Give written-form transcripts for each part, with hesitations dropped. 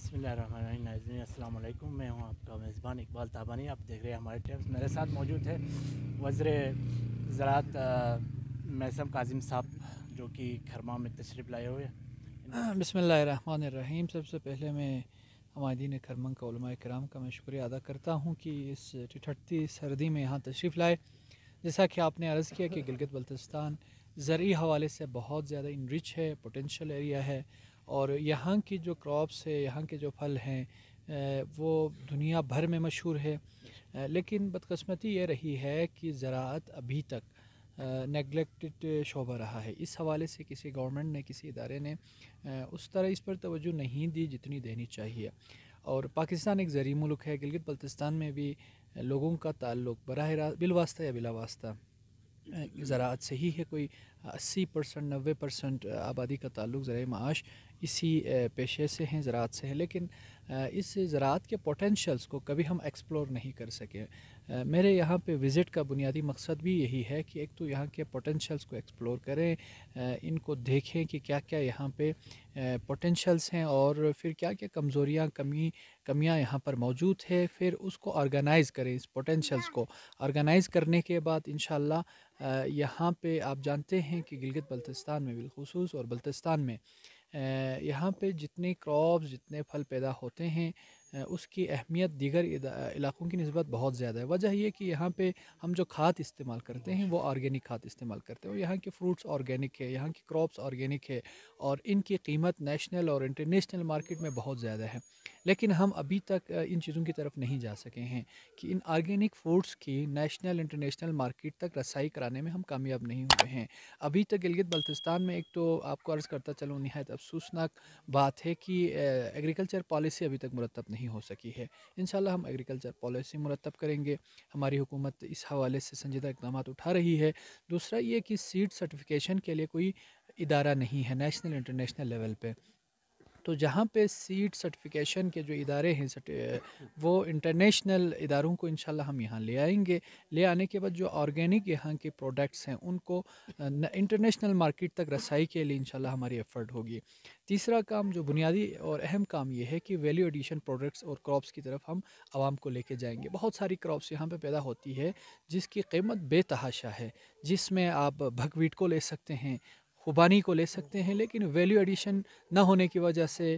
بسم اللہ الرحمن الرحیم. ناظرین السلام علیکم. میں ہوں آپ کا میزبان اقبال تابانی. آپ دیکھ رہے ہیں ہمارے ٹیپس. میرے ساتھ موجود ہے وزیر زراعت میثم کاظم صاحب جو کہ کھرما میں تشریف لائے ہوئے ہیں. بسم اللہ الرحمن الرحیم. سب سے پہلے میں ہمارین کھرمن کا علماء کرام کا میں شکریہ ادا کرتا ہوں کہ اس ٹھٹھتی سردی میں یہاں تشریف لائے. جیسا کہ آپ نے عرض کیا کہ گلگت بلتستان زرعی حوالے سے بہت زیادہ انرچ ہے، پوٹینشیل ایریا ہے، اور یہاں کی جو کراپس ہے، یہاں کے جو پھل ہیں وہ دنیا بھر میں مشہور ہے. لیکن بدقسمتی یہ رہی ہے کہ زراعت ابھی تک نیگلیکٹڈ شعبہ رہا ہے. اس حوالے سے کسی گورنمنٹ نے، کسی ادارے نے اس طرح اس پر توجہ نہیں دی جتنی دینی چاہیے. اور پاکستان ایک زرعی ملک ہے. گلگت بلتستان میں بھی لوگوں کا تعلق براہ راست بالواسطہ یا بلا واسطہ زراعت سے ہی ہے. کوئی 80% 90% آبادی کا تعلق زرعی معاش اسی پیشے سے ہیں، زراعت سے ہے. لیکن اس زراعت کے پوٹینشیلز کو کبھی ہم ایکسپلور نہیں کر سکے. میرے یہاں پہ وزٹ کا بنیادی مقصد بھی یہی ہے کہ ایک تو یہاں کے پوٹینشیلز کو ایکسپلور کریں، ان کو دیکھیں کہ کیا کیا یہاں پہ پوٹینشیلز ہیں، اور پھر کیا کیا کمزوریاں کمیاں یہاں پر موجود ہے. پھر اس کو آرگنائز کریں. اس پوٹینشیلز کو آرگنائز کرنے کے بعد انشاءاللہ یہاں پہ آپ جانتے ہیں کہ گلگت بلتستان میں بالخصوص اور بلتستان میں یہاں پہ جتنے کراپس، جتنے پھل پیدا ہوتے ہیں اس کی اہمیت دیگر علاقوں کی نسبت بہت زیادہ ہے. وجہ یہ کہ یہاں پہ ہم جو کھاد استعمال کرتے ہیں وہ آرگینک کھاد استعمال کرتے ہیں، اور یہاں کے فروٹس آرگینک ہے، یہاں کی کراپس آرگینک ہے، اور ان کی قیمت نیشنل اور انٹرنیشنل مارکیٹ میں بہت زیادہ ہے. لیکن ہم ابھی تک ان چیزوں کی طرف نہیں جا سکے ہیں کہ ان آرگینک فوڈس کی نیشنل انٹرنیشنل مارکیٹ تک رسائی کرانے میں ہم کامیاب نہیں ہوئے ہیں. ابھی تک گلگت بلتستان میں ایک تو آپ کو عرض کرتا چلوں نہایت افسوسناک بات ہے کہ ایگریکلچر پالیسی ابھی تک مرتب نہیں ہو سکی ہے. انشاءاللہ ہم ایگریکلچر پالیسی مرتب کریں گے. ہماری حکومت اس حوالے سے سنجیدہ اقدامات اٹھا رہی ہے. دوسرا یہ کہ سیڈ سرٹیفکیشن کے لیے کوئی ادارہ نہیں ہے نیشنل انٹرنیشنل لیول پہ. تو جہاں پہ سیڈ سرٹیفکیشن کے جو ادارے ہیں وہ انٹرنیشنل اداروں کو انشاءاللہ ہم یہاں لے آئیں گے. لے آنے کے بعد جو آرگینک یہاں کے پروڈکٹس ہیں ان کو انٹرنیشنل مارکیٹ تک رسائی کے لیے انشاءاللہ ہماری ایفرٹ ہوگی. تیسرا کام جو بنیادی اور اہم کام یہ ہے کہ ویلیو ایڈیشن پروڈکٹس اور کراپس کی طرف ہم عوام کو لے کے جائیں گے. بہت ساری کراپس یہاں پہ پیدا ہوتی ہے جس کی قیمت بے تحاشا ہے، جس میں آپ بھگویٹ کو لے سکتے ہیں، خوبانی کو لے سکتے ہیں، لیکن ویلیو ایڈیشن نہ ہونے کی وجہ سے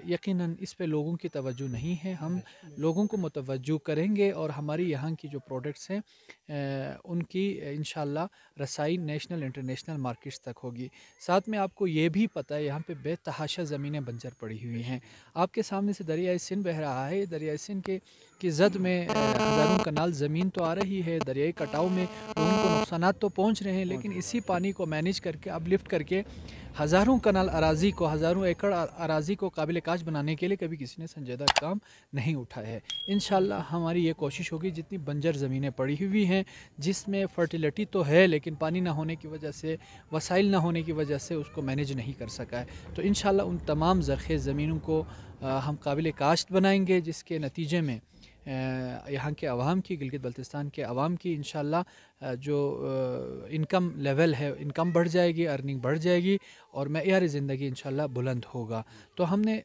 یقیناً اس پہ لوگوں کی توجہ نہیں ہے. ہم لوگوں کو متوجہ کریں گے اور ہماری یہاں کی جو پروڈکٹس ہیں ان کی انشاءاللہ رسائی نیشنل انٹرنیشنل مارکیٹس تک ہوگی. ساتھ میں آپ کو یہ بھی پتہ ہے یہاں پہ بے تحاشا زمینیں بنجر پڑی ہوئی ہیں. آپ کے سامنے سے دریائے سندھ بہہ رہا ہے. دریائے سندھ کی زد میں ہزاروں کنال زمین تو آ رہی ہے. دریائی کٹاؤ میں لوگوں کو نقصانات تو پہنچ رہے ہیں، لیکن اسی پانی کو مینیج کر کے اب لفٹ کر کے ہزاروں کنال اراضی کو، ہزاروں ایکڑ اراضی کو قابل کاشت بنانے کے لیے کبھی کسی نے سنجیدہ کام نہیں اٹھایا ہے. انشاءاللہ ہماری یہ کوشش ہوگی جتنی بنجر زمینیں پڑی ہوئی ہیں جس میں فرٹیلیٹی تو ہے لیکن پانی نہ ہونے کی وجہ سے، وسائل نہ ہونے کی وجہ سے اس کو مینیج نہیں کر سکا ہے، تو انشاءاللہ ان تمام زرخیز زمینوں کو ہم قابل کاشت بنائیں گے، جس کے نتیجے میں یہاں کے عوام کی، گلگت بلتستان کے عوام کی انشاءاللہ جو انکم لیول ہے، انکم بڑھ جائے گی، ارننگ بڑھ جائے گی، اور معیار زندگی انشاءاللہ بلند ہوگا. تو ہم نے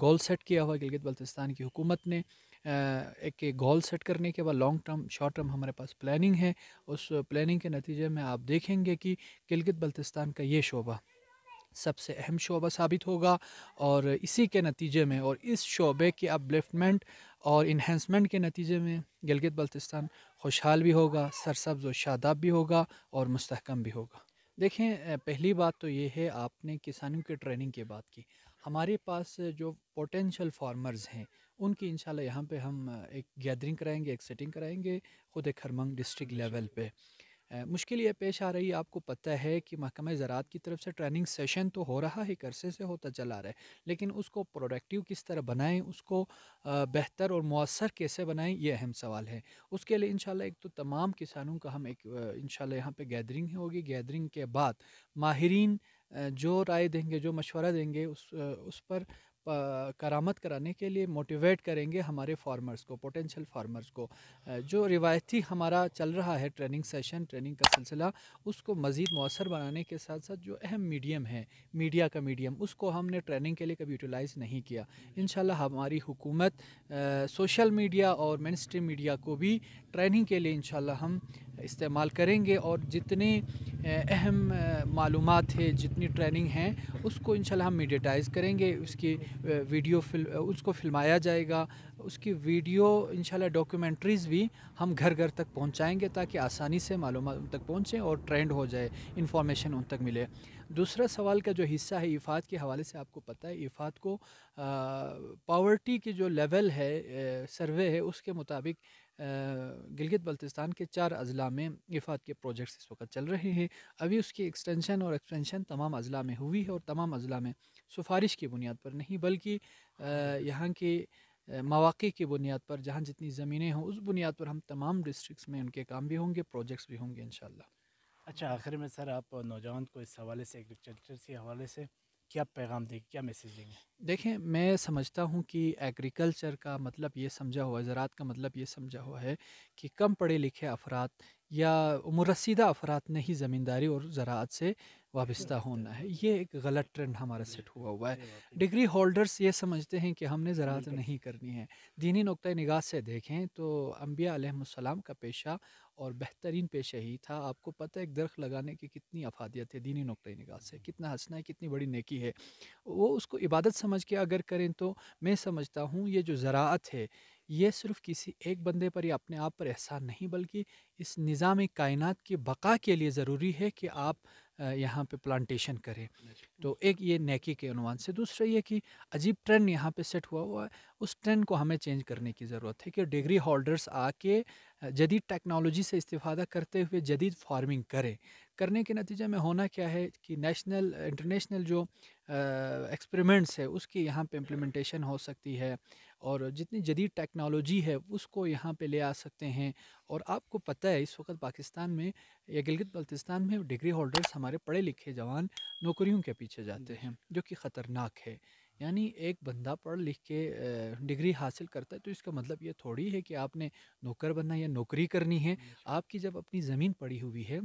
گول سیٹ کیا ہوا گلگت بلتستان کی حکومت نے ایک گول سیٹ کرنے کے بعد لانگ ٹرم شارٹ ٹرم ہمارے پاس پلاننگ ہے. اس پلاننگ کے نتیجے میں آپ دیکھیں گے کہ گلگت بلتستان کا یہ شعبہ سب سے اہم شعبہ ثابت ہوگا، اور اسی کے نتیجے میں اور اس شعبے کی اپلفٹمنٹ اور انہینسمنٹ کے نتیجے میں گلگت بلتستان خوشحال بھی ہوگا، سرسبز و شاداب بھی ہوگا، اور مستحکم بھی ہوگا. دیکھیں پہلی بات تو یہ ہے، آپ نے کسانوں کی ٹریننگ کی بات کی. ہمارے پاس جو پوٹینشیل فارمرز ہیں ان کی انشاءاللہ یہاں پہ ہم ایک گیدرنگ کرائیں گے، ایک سیٹنگ کرائیں گے خود کھرمنگ ڈسٹرکٹ لیول پہ. مشکل یہ پیش آ رہی ہے، آپ کو پتہ ہے کہ محکمہ زراعت کی طرف سے ٹریننگ سیشن تو ہو رہا ہے، عرصے سے ہوتا چلا رہا ہے، لیکن اس کو پروڈکٹیو کس طرح بنائیں، اس کو بہتر اور مؤثر کیسے بنائیں، یہ اہم سوال ہے. اس کے لیے انشاءاللہ ایک تو تمام کسانوں کا ہم ایک انشاءاللہ یہاں پہ گیدرنگ ہوگی. گیدرنگ کے بعد ماہرین جو رائے دیں گے، جو مشورہ دیں گے، اس پر کرامت کرانے کے لیے موٹیویٹ کریں گے ہمارے فارمرز کو، پوٹینشیل فارمرز کو. جو روایتی ہمارا چل رہا ہے ٹریننگ سیشن، ٹریننگ کا سلسلہ، اس کو مزید مؤثر بنانے کے ساتھ ساتھ جو اہم میڈیم ہے میڈیا کا میڈیم، اس کو ہم نے ٹریننگ کے لیے کبھی یوٹیلائز نہیں کیا. انشاءاللہ ہماری حکومت سوشل میڈیا اور مین اسٹریم میڈیا کو بھی ٹریننگ کے لیے انشاءاللہ ہم استعمال کریں گے، اور جتنی اہم معلومات ہے، جتنی ٹریننگ ہیں، اس کو انشاءاللہ ہم میڈیٹائز کریں گے. اس کی ویڈیو اس کو فلمایا جائے گا، اس کی ویڈیو انشاءاللہ ڈاکیومنٹریز بھی ہم گھر گھر تک پہنچائیں گے تاکہ آسانی سے معلومات ان تک پہنچیں اور ٹرینڈ ہو جائے، انفارمیشن ان تک ملے. دوسرا سوال کا جو حصہ ہے ایفات کے حوالے سے، آپ کو پتہ ہے ایفات کو پاورٹی کی جو لیول ہے، سروے ہے، اس کے مطابق گلگت بلتستان کے 4 اضلاع میں ایفات کے پروجیکٹس اس وقت چل رہے ہیں. ابھی اس کی ایکسٹینشن اور ایکسپینشن تمام اضلاع میں ہوئی ہے، اور تمام اضلاع میں سفارش کی بنیاد پر نہیں بلکہ یہاں کے مواقع کی بنیاد پر، جہاں جتنی زمینیں ہوں اس بنیاد پر ہم تمام ڈسٹرکٹس میں ان کے کام بھی ہوں گے، پروجیکٹس بھی ہوں گے انشاءاللہ. اچھا، آخر میں سر آپ نوجوان کو اس حوالے سے، ایگریکلچر کے حوالے سے کیا پیغام دیں گے، کیا میسیج دیں گے؟ دیکھیں، میں سمجھتا ہوں کہ ایگریکلچر کا مطلب یہ سمجھا ہوا ہے، زراعت کا مطلب یہ سمجھا ہوا ہے کہ کم پڑھے لکھے افراد یا عمر رسیدہ افراد نے ہی زمینداری اور زراعت سے وابستہ ہونا ہے. یہ ایک غلط ٹرینڈ ہمارا سیٹ ہوا ہے. ڈگری ہولڈرز یہ سمجھتے ہیں کہ ہم نے زراعت نہیں کرنی ہے. دینی نقطۂ نگاہ سے دیکھیں تو انبیاء علیہ السلام کا پیشہ اور بہترین پیشہ ہی تھا. آپ کو پتہ ہے ایک درخت لگانے کی کتنی افادیت ہے دینی نقطۂ نگاہ سے، کتنا حسنہ ہے، کتنی بڑی نیکی ہے. وہ اس کو عبادت سمجھ کے اگر کریں تو میں سمجھتا ہوں یہ جو زراعت ہے یہ صرف کسی ایک بندے پر یا اپنے آپ پر احسان نہیں، بلکہ اس نظام کائنات کی بقا کے لیے ضروری ہے کہ آپ یہاں پہ پلانٹیشن کریں. تو ایک یہ نیکی کے عنوان سے. دوسرا یہ کہ عجیب ٹرینڈ یہاں پہ سیٹ ہوا ہے، اس ٹرینڈ کو ہمیں چینج کرنے کی ضرورت ہے کہ ڈگری ہولڈرز آ کے جدید ٹیکنالوجی سے استفادہ کرتے ہوئے جدید فارمنگ کرنے کے نتیجے میں ہونا کیا ہے کہ نیشنل انٹرنیشنل جو ایکسپریمنٹس ہے اس کی یہاں پہ امپلیمنٹیشن ہو سکتی ہے، اور جتنی جدید ٹیکنالوجی ہے اس کو یہاں پہ لے آ سکتے ہیں. اور آپ کو پتہ ہے اس وقت پاکستان میں یا گلگت بلتستان میں ڈگری ہولڈرز ہمارے پڑھے لکھے جوان نوکریوں کے پیچھے جاتے ہیں، جو کہ خطرناک ہے. یعنی ایک بندہ پڑھ لکھ کے ڈگری حاصل کرتا ہے تو اس کا مطلب یہ تھوڑی ہے کہ آپ نے نوکر بننا یا نوکری کرنی ہے. آپ کی جب اپنی زمین پڑی ہوئی ہے،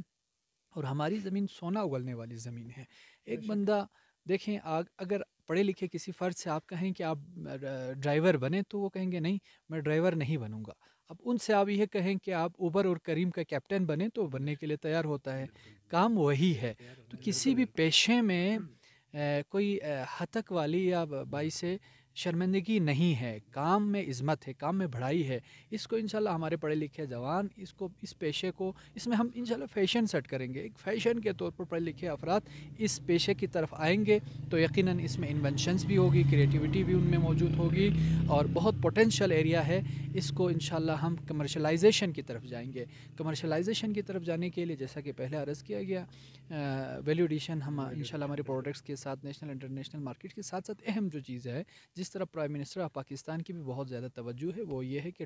اور ہماری زمین سونا اگلنے والی زمین ہے، ایک بندہ دیکھیں اگر پڑھے لکھے کسی فرد سے آپ کہیں کہ آپ ڈرائیور بنیں تو وہ کہیں گے نہیں، میں ڈرائیور نہیں بنوں گا. اب ان سے آپ یہ کہیں کہ آپ اوبر اور کریم کا کیپٹن بنیں تو بننے کے لیے تیار ہوتا ہے. کام وہی ہے. تو کسی بھی پیشے میں کوئی ہتک والی یا باعث شرمندگی نہیں ہے. کام میں عظمت ہے، کام میں بڑائی ہے. اس کو انشاءاللہ ہمارے پڑھے لکھے جوان اس پیشے کو، اس میں ہم انشاءاللہ فیشن سیٹ کریں گے. ایک فیشن کے طور پر پڑھے لکھے افراد اس پیشے کی طرف آئیں گے تو یقیناً اس میں انونشنز بھی ہوگی، کریٹیوٹی بھی ان میں موجود ہوگی، اور بہت پوٹینشیل ایریا ہے. اس کو انشاءاللہ ہم کمرشلائزیشن کی طرف جائیں گے. کمرشلائزیشن کی طرف جانے کے لیے جیسا کہ پہلے عرض کیا گیا، ویلیو ایڈیشن ہم انشاءاللہ ہمارے پروڈکٹس کے ساتھ نیشنل انٹرنیشنل مارکیٹ کے ساتھ ساتھ اہم جو چیز ہے جس طرح پرائم منسٹر آف پاکستان کی بھی بہت زیادہ توجہ ہے، وہ یہ ہے کہ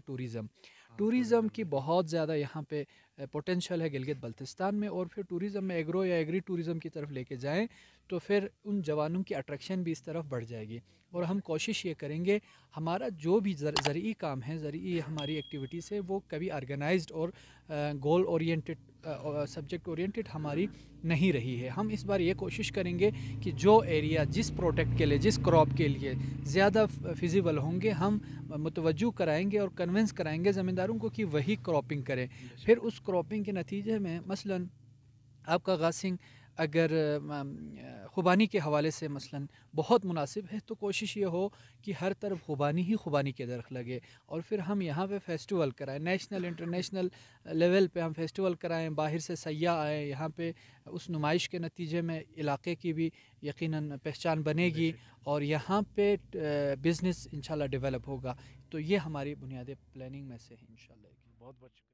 ٹوریزم کی بہت زیادہ یہاں پہ پوٹینشیل ہے گلگت بلتستان میں. اور پھر ٹوریزم میں ایگرو یا ایگری ٹوریزم کی طرف لے کے جائیں تو پھر ان جوانوں کی اٹریکشن بھی اس طرف بڑھ جائے گی. اور ہم کوشش یہ کریں گے ہمارا جو بھی زرعی کام ہے، زرعی ہماری ایکٹیویٹیز ہے، وہ کبھی آرگنائزڈ اور گول اورینٹڈ سبجیکٹ اورینٹڈ ہماری نہیں رہی ہے. ہم اس بار یہ کوشش کریں گے کہ جو ایریا جس پروڈکٹ کے لیے، جس کراپ کے لیے زیادہ فیزیبل ہوں گے، ہم متوجہ کرائیں گے اور کنونس کرائیں گے زمینداروں کو کہ وہی کراپنگ کریں. پھر اس کراپنگ کے نتیجے میں مثلا آپ کا غاسنگ اگر خوبانی کے حوالے سے مثلا بہت مناسب ہے تو کوشش یہ ہو کہ ہر طرف خوبانی ہی خوبانی کے درخت لگے، اور پھر ہم یہاں پہ فیسٹیول کرائیں، نیشنل انٹرنیشنل لیول پہ ہم فیسٹیول کرائیں، باہر سے سیاح آئیں یہاں پہ. اس نمائش کے نتیجے میں علاقے کی بھی یقیناً پہچان بنے گی اور یہاں پہ بزنس انشاءاللہ ڈیولپ ہوگا. تو یہ ہماری بنیادی پلاننگ میں سے ہے انشاءاللہ. بہت بہت شکریہ.